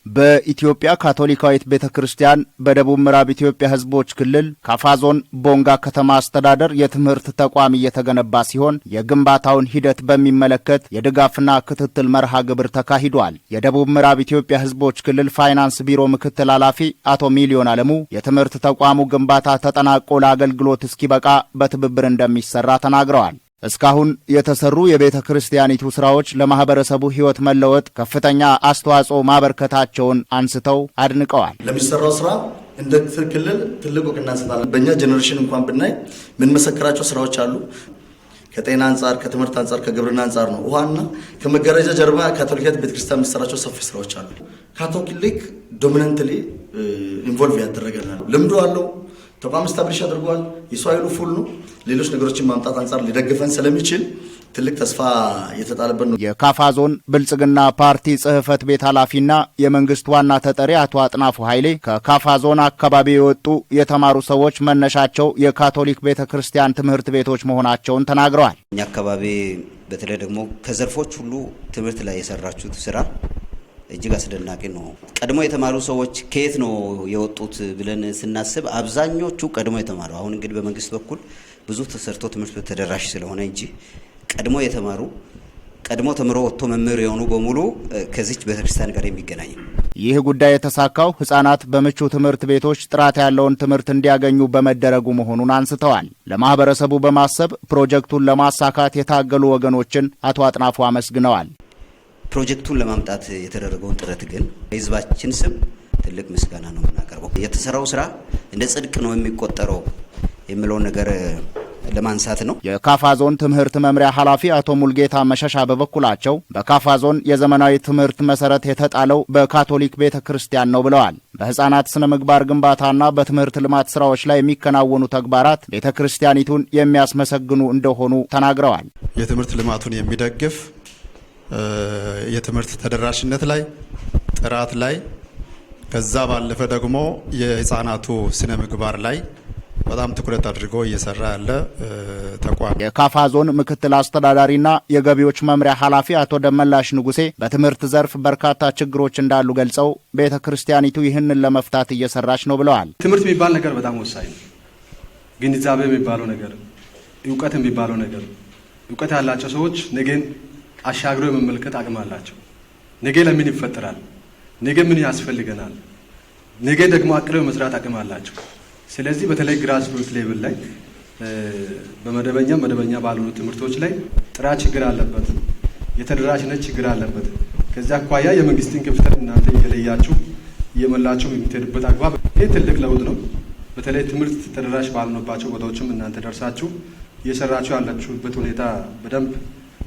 በኢትዮጵያ ካቶሊካዊት ቤተክርስቲያን በደቡብ ምዕራብ ኢትዮጵያ ሕዝቦች ክልል ካፋ ዞን ቦንጋ ከተማ አስተዳደር የትምህርት ተቋም እየተገነባ ሲሆን የግንባታውን ሂደት በሚመለከት የድጋፍና ክትትል መርሃ ግብር ተካሂዷል። የደቡብ ምዕራብ ኢትዮጵያ ሕዝቦች ክልል ፋይናንስ ቢሮ ምክትል ኃላፊ አቶ ሚሊዮን አለሙ የትምህርት ተቋሙ ግንባታ ተጠናቆ ለአገልግሎት እስኪበቃ በትብብር እንደሚሰራ ተናግረዋል። እስካሁን የተሰሩ የቤተ ክርስቲያኒቱ ስራዎች ለማህበረሰቡ ህይወት መለወጥ ከፍተኛ አስተዋጽኦ ማበርከታቸውን አንስተው አድንቀዋል። ለሚሰራው ስራ እንደ ክልል ትልቅ እውቅና እንሰጣለን። በእኛ ጄኔሬሽን እንኳን ብናይ ምን መሰከራቸው ስራዎች አሉ። ከጤና አንጻር፣ ከትምህርት አንጻር፣ ከግብርና አንጻር ነው። ውሃና ከመጋረጃ ጀርባ ካቶሊካዊት ቤተክርስቲያን የሚሰራቸው ሰፊ ስራዎች አሉ። ካቶሊክ ዶሚናንትሊ ኢንቮልቭ ያደረገናል። ልምዱ አለው። ተቋም ስታብሊሽ አድርጓል። የሰው ኃይሉ ፉል ነው። ሌሎች ነገሮችን ማምጣት አንጻር ሊደግፈን ስለሚችል ትልቅ ተስፋ የተጣለበት ነው። የካፋ ዞን ብልጽግና ፓርቲ ጽህፈት ቤት ኃላፊና የመንግስት ዋና ተጠሪ አቶ አጥናፉ ኃይሌ ከካፋ ዞን አካባቢ የወጡ የተማሩ ሰዎች መነሻቸው የካቶሊክ ቤተክርስቲያን ትምህርት ቤቶች መሆናቸውን ተናግረዋል። እኛ አካባቢ በተለይ ደግሞ ከዘርፎች ሁሉ ትምህርት ላይ የሰራችሁት ስራ እጅግ አስደናቂ ነው። ቀድሞ የተማሩ ሰዎች ከየት ነው የወጡት ብለን ስናስብ አብዛኞቹ ቀድሞ የተማሩ አሁን እንግዲህ በመንግስት በኩል ብዙ ተሰርቶ ትምህርት ተደራሽ ስለሆነ እንጂ ቀድሞ የተማሩ ቀድሞ ተምሮ ወጥቶ መምህር የሆኑ በሙሉ ከዚች ቤተክርስቲያን ጋር የሚገናኝ። ይህ ጉዳይ የተሳካው ህጻናት በምቹ ትምህርት ቤቶች ጥራት ያለውን ትምህርት እንዲያገኙ በመደረጉ መሆኑን አንስተዋል። ለማህበረሰቡ በማሰብ ፕሮጀክቱን ለማሳካት የታገሉ ወገኖችን አቶ አጥናፉ አመስግነዋል። ፕሮጀክቱን ለማምጣት የተደረገውን ጥረት ግን በህዝባችን ስም ትልቅ ምስጋና ነው የምናቀርበው። የተሰራው ስራ እንደ ጽድቅ ነው የሚቆጠረው የሚለው ነገር ለማንሳት ነው። የካፋ ዞን ትምህርት መምሪያ ኃላፊ አቶ ሙልጌታ መሸሻ በበኩላቸው በካፋ ዞን የዘመናዊ ትምህርት መሰረት የተጣለው በካቶሊክ ቤተክርስቲያን ነው ብለዋል። በህፃናት ስነ ምግባር ግንባታና በትምህርት ልማት ስራዎች ላይ የሚከናወኑ ተግባራት ቤተክርስቲያኒቱን የሚያስመሰግኑ እንደሆኑ ተናግረዋል። የትምህርት ልማቱን የሚደግፍ የትምህርት ተደራሽነት ላይ ጥራት ላይ ከዛ ባለፈ ደግሞ የህፃናቱ ስነ ምግባር ላይ በጣም ትኩረት አድርጎ እየሰራ ያለ ተቋም። የካፋ ዞን ምክትል አስተዳዳሪና የገቢዎች መምሪያ ኃላፊ አቶ ደመላሽ ንጉሴ በትምህርት ዘርፍ በርካታ ችግሮች እንዳሉ ገልጸው ቤተክርስቲያኒቱ ይህንን ለመፍታት እየሰራች ነው ብለዋል። ትምህርት የሚባል ነገር በጣም ወሳኝ ነው። ግንዛቤ የሚባለው ነገር፣ እውቀት የሚባለው ነገር፣ እውቀት ያላቸው ሰዎች ነገን አሻግሮ የመመልከት አቅም አላቸው። ነገ ለምን ይፈጠራል፣ ነገ ምን ያስፈልገናል፣ ነገ ደግሞ አቅለው መስራት አቅም አላቸው። ስለዚህ በተለይ ግራስሩት ሌቭል ላይ መደበኛ ባልሆኑ ትምህርቶች ላይ ጥራት ችግር አለበት፣ የተደራሽነት ችግር አለበት። ከዚያ አኳያ የመንግስትን ክፍተት እናንተ እየለያችሁ እየመላችሁ የምትሄዱበት አግባብ ይህ ትልቅ ለውጥ ነው። በተለይ ትምህርት ተደራሽ ባልሆነባቸው ቦታዎችም እናንተ ደርሳችሁ እየሰራችሁ ያላችሁበት ሁኔታ በደንብ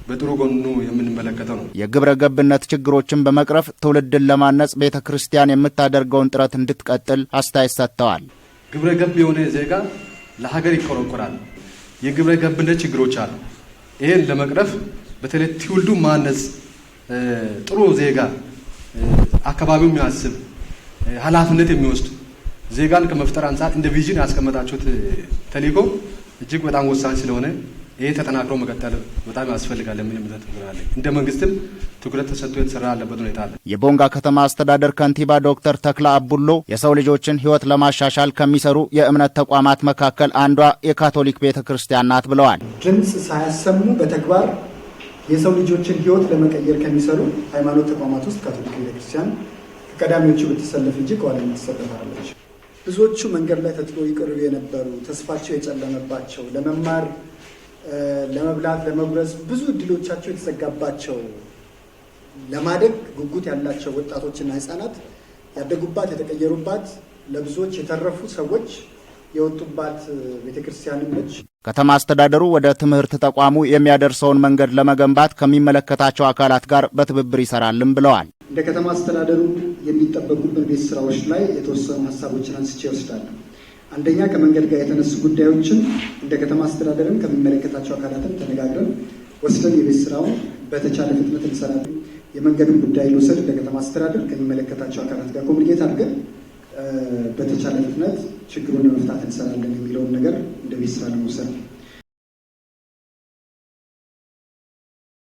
በጥሩ ጎኑ የምንመለከተው ነው። የግብረ ገብነት ችግሮችን በመቅረፍ ትውልድን ለማነጽ ቤተክርስቲያን የምታደርገውን ጥረት እንድትቀጥል አስተያየት ሰጥተዋል። ግብረ ገብ የሆነ ዜጋ ለሀገር ይቆረቆራል። የግብረ ገብነት ችግሮች አሉ። ይሄን ለመቅረፍ በተለይ ትውልዱ ማነጽ፣ ጥሩ ዜጋ፣ አካባቢው የሚያስብ ኃላፊነት የሚወስድ ዜጋን ከመፍጠር አንጻር እንደ ቪዥን ያስቀመጣችሁት ተልዕኮ እጅግ በጣም ወሳኝ ስለሆነ ይሄ ተጠናክሮ መቀጠል በጣም ያስፈልጋል የሚል እምነት አለኝ። እንደ መንግስትም ትኩረት ተሰጥቶ የተሰራ ያለበት ሁኔታ አለ። የቦንጋ ከተማ አስተዳደር ከንቲባ ዶክተር ተክላ አቡሎ የሰው ልጆችን ህይወት ለማሻሻል ከሚሰሩ የእምነት ተቋማት መካከል አንዷ የካቶሊክ ቤተክርስቲያን ናት ብለዋል። ድምጽ ሳያሰሙ በተግባር የሰው ልጆችን ህይወት ለመቀየር ከሚሰሩ ሃይማኖት ተቋማት ውስጥ ካቶሊክ ቤተክርስቲያን ከቀዳሚዎቹ ብትሰለፍ እንጂ ከኋላ ትሰለፋለች። ብዙዎቹ መንገድ ላይ ተጥሎ ይቀሩ የነበሩ ተስፋቸው የጨለመባቸው ለመማር ለመብላት ለመጉረስ ብዙ እድሎቻቸው የተዘጋባቸው ለማደግ ጉጉት ያላቸው ወጣቶችና ህፃናት ያደጉባት የተቀየሩባት ለብዙዎች የተረፉ ሰዎች የወጡባት ቤተክርስቲያንም ነች። ከተማ አስተዳደሩ ወደ ትምህርት ተቋሙ የሚያደርሰውን መንገድ ለመገንባት ከሚመለከታቸው አካላት ጋር በትብብር ይሰራልም ብለዋል። እንደ ከተማ አስተዳደሩ የሚጠበቁብን ቤት ስራዎች ላይ የተወሰኑ ሀሳቦችን አንስቼ እወስዳለሁ። አንደኛ ከመንገድ ጋር የተነሱ ጉዳዮችን እንደ ከተማ አስተዳደርን ከሚመለከታቸው አካላትን ተነጋግረን ወስደን የቤት ስራውን በተቻለ ፍጥነት እንሰራለን። የመንገዱን ጉዳይ ልውሰድ። እንደ ከተማ አስተዳደር ከሚመለከታቸው አካላት ጋር ኮሚኒኬት አድርገን በተቻለ ፍጥነት ችግሩን ለመፍታት እንሰራለን የሚለውን ነገር እንደ ቤት ስራ ለመውሰድ